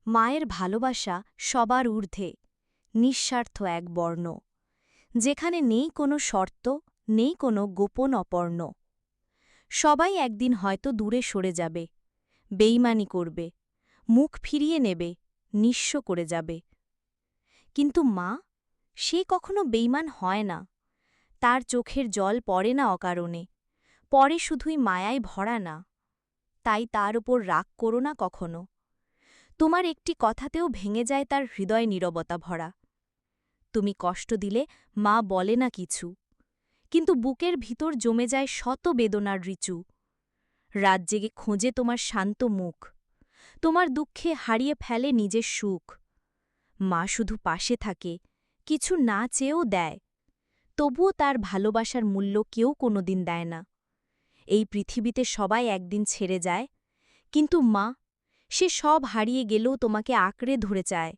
মায়ের ভালোবাসা সবার ঊর্ধ্বে, নিঃস্বার্থ এক বর্ণ, যেখানে নেই কোনো শর্ত, নেই কোনো গোপন অপর্ণ। সবাই একদিন হয়তো দূরে সরে যাবে, বেইমানি করবে, মুখ ফিরিয়ে নেবে, নিঃস্ব করে যাবে। কিন্তু মা, সে কখনো বেইমান হয় না। তার চোখের জল পড়ে না অকারণে, পরে শুধুই মায়ায় ভরা না। তাই তার উপর রাগ করো না কখনো। তোমার একটি কথাতেও ভেঙে যায় তার হৃদয় নীরবতা ভরা। তুমি কষ্ট দিলে মা বলে না কিছু, কিন্তু বুকের ভিতর জমে যায় শত বেদনার ঋচু। রাত জেগে খোঁজে তোমার শান্ত মুখ, তোমার দুঃখে হারিয়ে ফেলে নিজের সুখ। মা শুধু পাশে থাকে, কিছু না চেয়েও দেয়। তবুও তার ভালোবাসার মূল্য কেউ কোনোদিন দেয় না। এই পৃথিবীতে সবাই একদিন ছেড়ে যায়, কিন্তু মা, সে সব হারিয়ে গেলেও তোমাকে আঁকড়ে ধরে চায়।